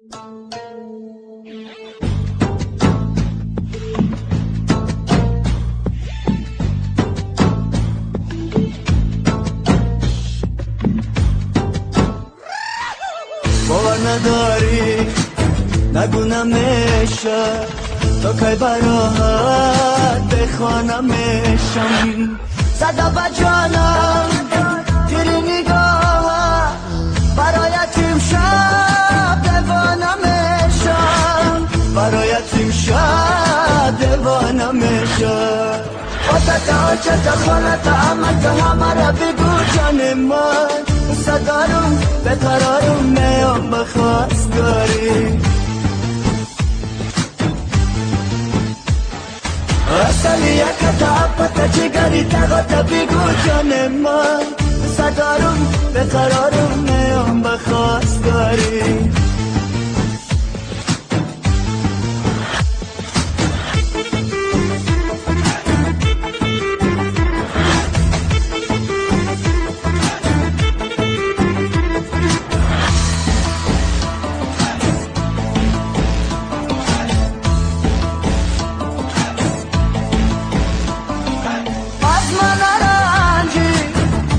باور نداری نگونمشه تا کی براحت بخوانمشم صدا با جانم تیری نگاه برایت امشب دیوانمشم برایت امشب دیوانمشم خودت آجت خانت عمل که همه را بگو جان من صدارم به قرارم میام بخواستگاری اصلی یک تحبت جگری تغات بگو جان من صدارم به قرارم میام بخواستگاری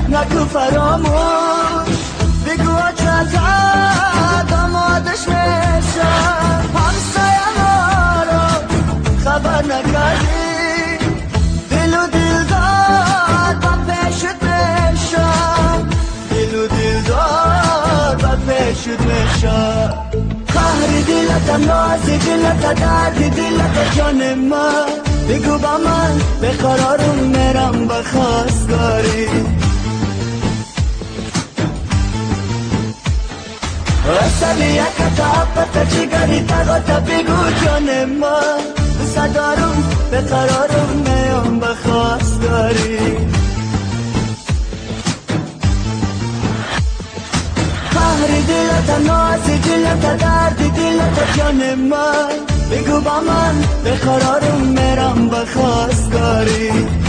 نگو فراموش بگو چطور دامادش میشم همسایه ما رو خبر نکردی دل و دلدار با پیشت میشم دل و دلدار با پیشت میشم قهر دلت ناز دلت درد دلت جان من بگو با من به قرارم میرم بخواستگاری اصلی یک تحبت جگری تغات بگو جان من صدارم به قرارم میام بخواستگاری قهر دلت ناز دلت درد دلت جان من بگو با من به قرارم میرم بخواستگاری